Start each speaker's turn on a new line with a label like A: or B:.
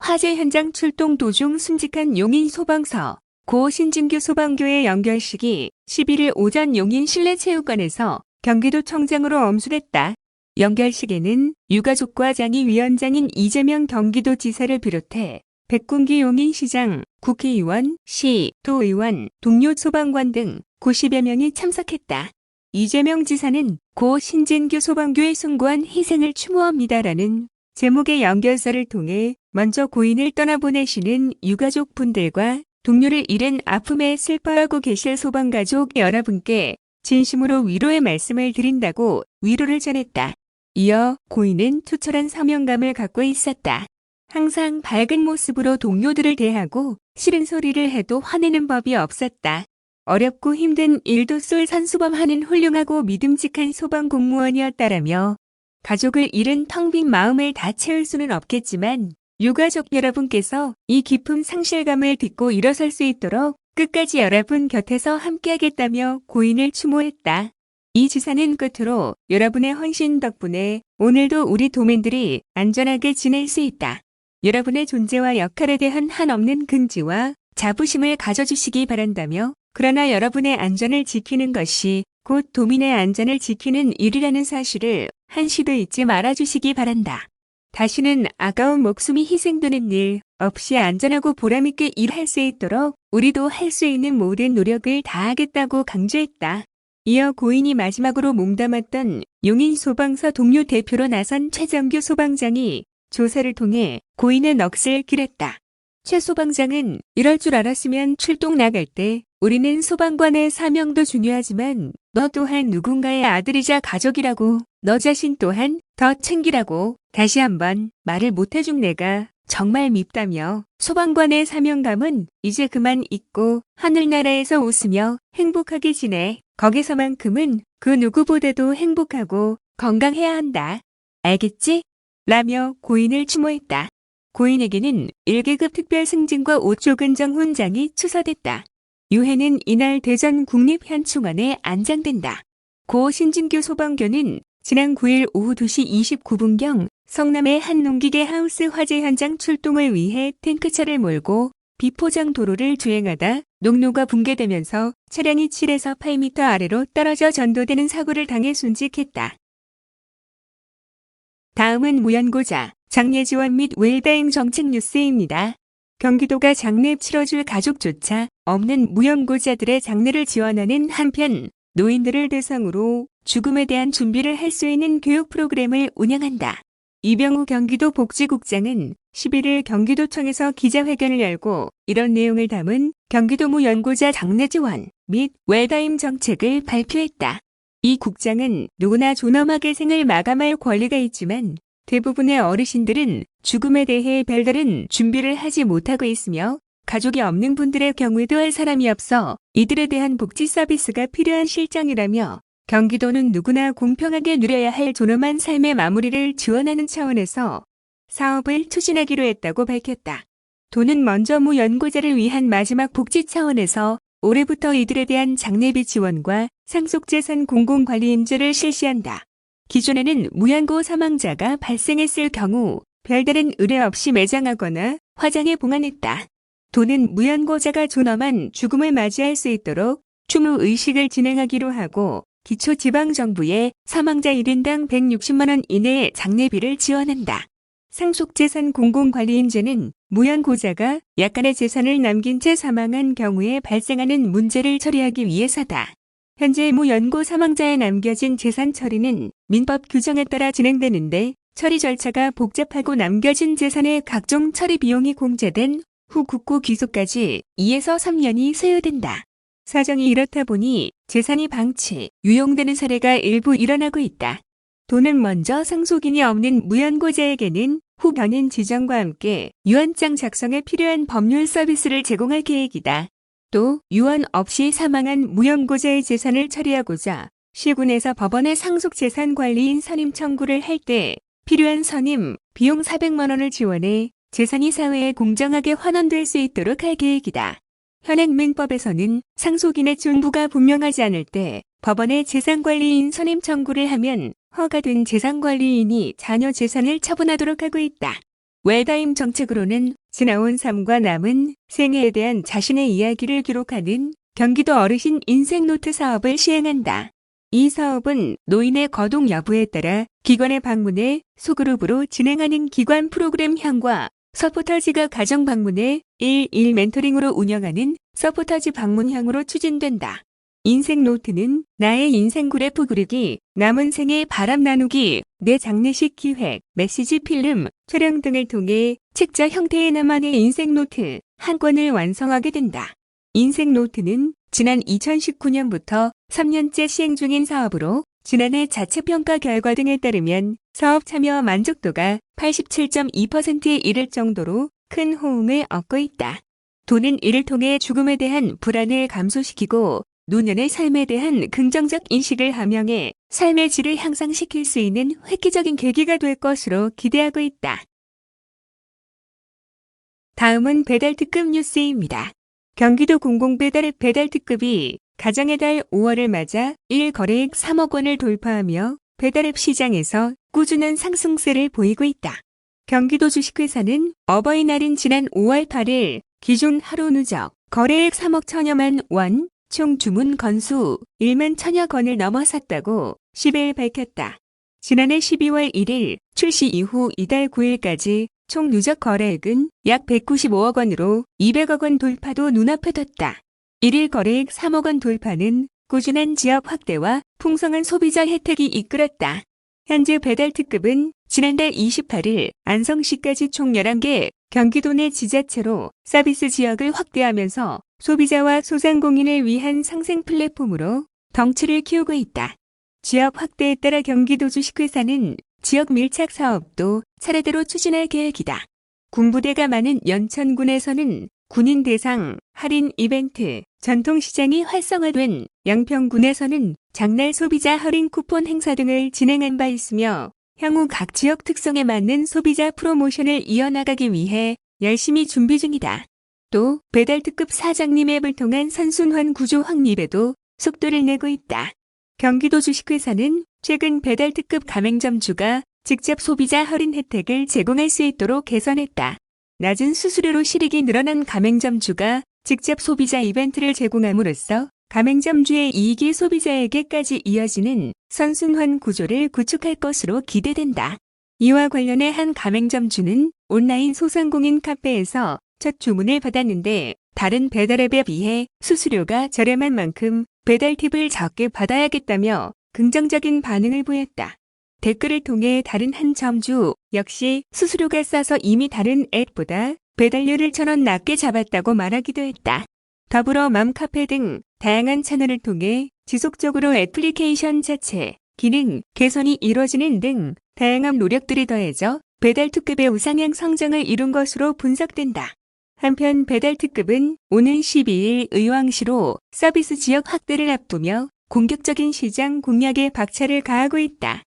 A: 화재 현장 출동 도중 순직한 용인 소방서. 고 신진규 소방교의 연결식이 11일 오전 용인 실내체육관에서 경기도청장으로 엄수됐다. 연결식에는 유가족과 장의위원장인 이재명 경기도지사를 비롯해 백군기 용인시장, 국회의원, 시, 도의원, 동료 소방관 등 90여 명이 참석했다. 이재명 지사는 고 신진규 소방교에 숭고한 희생을 추모합니다라는 제목의 연결서를 통해 먼저 고인을 떠나보내시는 유가족 분들과 동료를 잃은 아픔에 슬퍼하고 계실 소방가족 여러분께 진심으로 위로의 말씀을 드린다고 위로를 전했다. 이어 고인은 투철한 사명감을 갖고 있었다. 항상 밝은 모습으로 동료들을 대하고 싫은 소리를 해도 화내는 법이 없었다. 어렵고 힘든 일도 솔선수범하는 훌륭하고 믿음직한 소방 공무원이었다라며 가족을 잃은 텅 빈 마음을 다 채울 수는 없겠지만 유가족 여러분께서 이 깊은 상실감을 딛고 일어설 수 있도록 끝까지 여러분 곁에서 함께하겠다며 고인을 추모했다. 이 지사는 끝으로 여러분의 헌신 덕분에 오늘도 우리 도민들이 안전하게 지낼 수 있다. 여러분의 존재와 역할에 대한 한없는 긍지와 자부심을 가져주시기 바란다며 그러나 여러분의 안전을 지키는 것이 곧 도민의 안전을 지키는 일이라는 사실을 한시도 잊지 말아주시기 바란다. 다시는 아까운 목숨이 희생되는 일 없이 안전하고 보람있게 일할 수 있도록 우리도 할 수 있는 모든 노력을 다하겠다고 강조했다. 이어 고인이 마지막으로 몸담았던 용인 소방서 동료 대표로 나선 최정규 소방장이 조사를 통해 고인의 넋을 기렸다. 최 소방장은 이럴 줄 알았으면 출동 나갈 때 우리는 소방관의 사명도 중요하지만 너 또한 누군가의 아들이자 가족이라고 너 자신 또한 더 챙기라고 다시 한번 말을 못해준 내가 정말 밉다며 소방관의 사명감은 이제 그만 잊고 하늘나라에서 웃으며 행복하게 지내. 거기서만큼은 그 누구보다도 행복하고 건강해야 한다. 알겠지? 라며 고인을 추모했다. 고인에게는 1계급 특별승진과 5조 근정 훈장이 추서됐다. 유해는 이날 대전 국립현충원에 안장된다. 고 신진규 소방교는 지난 9일 오후 2시 29분경 성남의 한 농기계 하우스 화재 현장 출동을 위해 탱크차를 몰고 비포장 도로를 주행하다 농로가 붕괴되면서 차량이 7에서 8m 아래로 떨어져 전도되는 사고를 당해 순직했다. 다음은 무연고자, 장례 지원 및 웰다잉 정책 뉴스입니다. 경기도가 장례 치러줄 가족조차 없는 무연고자들의 장례를 지원하는 한편 노인들을 대상으로 죽음에 대한 준비를 할 수 있는 교육 프로그램을 운영한다. 이병우 경기도 복지국장은 11일 경기도청에서 기자회견을 열고 이런 내용을 담은 경기도 무연고자 장례 지원 및 웰다임 정책을 발표했다. 이 국장은 누구나 존엄하게 생을 마감할 권리가 있지만 대부분의 어르신들은 죽음에 대해 별다른 준비를 하지 못하고 있으며 가족이 없는 분들의 경우에도 할 사람이 없어 이들에 대한 복지 서비스가 필요한 실정이라며 경기도는 누구나 공평하게 누려야 할 존엄한 삶의 마무리를 지원하는 차원에서 사업을 추진하기로 했다고 밝혔다. 도는 먼저 무연고자를 위한 마지막 복지 차원에서 올해부터 이들에 대한 장례비 지원과 상속재산 공공관리인증을 실시한다. 기존에는 무연고 사망자가 발생했을 경우 별다른 의뢰 없이 매장하거나 화장에 봉안했다. 도는 무연고자가 존엄한 죽음을 맞이할 수 있도록 추모 의식을 진행하기로 하고 기초지방정부에 사망자 1인당 160만 원 이내의 장례비를 지원한다. 상속재산 공공관리인증은 무연고자가 약간의 재산을 남긴 채 사망한 경우에 발생하는 문제를 처리하기 위해서다. 현재 무연고 사망자에 남겨진 재산 처리는 민법 규정에 따라 진행되는데 처리 절차가 복잡하고 남겨진 재산의 각종 처리 비용이 공제된 후 국고 귀속까지 2에서 3년이 소요된다. 사정이 이렇다 보니 재산이 방치, 유용되는 사례가 일부 일어나고 있다. 도는 먼저 상속인이 없는 무연고자에게는 후 변인 지정과 함께 유언장 작성에 필요한 법률 서비스를 제공할 계획이다. 또 유언 없이 사망한 무연고자의 재산을 처리하고자 시군에서 법원에 상속재산관리인 선임 청구를 할 때 필요한 선임 비용 400만 원을 지원해 재산이 사회에 공정하게 환원될 수 있도록 할 계획이다. 현행민법에서는 상속인의 존부가 분명하지 않을 때 법원에 재산관리인 선임 청구를 하면 허가된 재산관리인이 자녀 재산을 처분하도록 하고 있다. 웰다임 정책으로는 지나온 삶과 남은 생애에 대한 자신의 이야기를 기록하는 경기도 어르신 인생노트 사업을 시행한다. 이 사업은 노인의 거동 여부에 따라 기관에 방문해 소그룹으로 진행하는 기관 프로그램형과 서포터즈가 가정 방문해 1:1 멘토링으로 운영하는 서포터즈 방문형으로 추진된다. 인생노트는 나의 인생 그래프 그리기, 남은 생애 바람 나누기, 내 장례식 기획, 메시지 필름, 촬영 등을 통해 책자 형태의 나만의 인생노트 한 권을 완성하게 된다. 인생노트는 지난 2019년부터 3년째 시행 중인 사업으로 지난해 자체평가 결과 등에 따르면 사업 참여 만족도가 87.2%에 이를 정도로 큰 호응을 얻고 있다. 도는 이를 통해 죽음에 대한 불안을 감소시키고 노년의 삶에 대한 긍정적 인식을 함양해 삶의 질을 향상시킬 수 있는 획기적인 계기가 될 것으로 기대하고 있다. 다음은 배달특급 뉴스입니다. 경기도 공공배달앱 배달특급이 가정의 달 5월을 맞아 1거래액 3억 원을 돌파하며 배달앱 시장에서 꾸준한 상승세를 보이고 있다. 경기도 주식회사는 어버이날인 지난 5월 8일 기존 하루 누적 거래액 3억 천여만 원, 총 주문 건수 1만 천여 건을 넘어섰다고 10일 밝혔다. 지난해 12월 1일 출시 이후 이달 9일까지 총 누적 거래액은 약 195억 원으로 200억 원 돌파도 눈앞에 뒀다. 1일 거래액 3억 원 돌파는 꾸준한 지역 확대와 풍성한 소비자 혜택이 이끌었다. 현재 배달특급은 지난달 28일 안성시까지 총 11개 경기도 내 지자체로 서비스 지역을 확대하면서 소비자와 소상공인을 위한 상생 플랫폼으로 덩치를 키우고 있다. 지역 확대에 따라 경기도 주식회사는 지역 밀착 사업도 차례대로 추진할 계획이다. 군부대가 많은 연천군에서는 군인 대상 할인 이벤트, 전통시장이 활성화된 양평군에서는 장날 소비자 할인 쿠폰 행사 등을 진행한 바 있으며 향후 각 지역 특성에 맞는 소비자 프로모션을 이어나가기 위해 열심히 준비 중이다. 또 배달특급 사장님 앱을 통한 선순환 구조 확립에도 속도를 내고 있다. 경기도 주식회사는 최근 배달특급 가맹점주가 직접 소비자 할인 혜택을 제공할 수 있도록 개선했다. 낮은 수수료로 실익이 늘어난 가맹점주가 직접 소비자 이벤트를 제공함으로써 가맹점주의 이익이 소비자에게까지 이어지는 선순환 구조를 구축할 것으로 기대된다. 이와 관련해 한 가맹점주는 온라인 소상공인 카페에서 첫 주문을 받았는데 다른 배달앱에 비해 수수료가 저렴한 만큼 배달 팁을 적게 받아야겠다며 긍정적인 반응을 보였다. 댓글을 통해 다른 한 점주 역시 수수료가 싸서 이미 다른 앱보다 배달료를 1,000원 낮게 잡았다고 말하기도 했다. 더불어 맘카페 등 다양한 채널을 통해 지속적으로 애플리케이션 자체, 기능 개선이 이뤄지는 등 다양한 노력들이 더해져 배달특급의 우상향 성장을 이룬 것으로 분석된다. 한편 배달특급은 오는 12일 의왕시로 서비스 지역 확대를 앞두며 공격적인 시장 공략에 박차를 가하고 있다.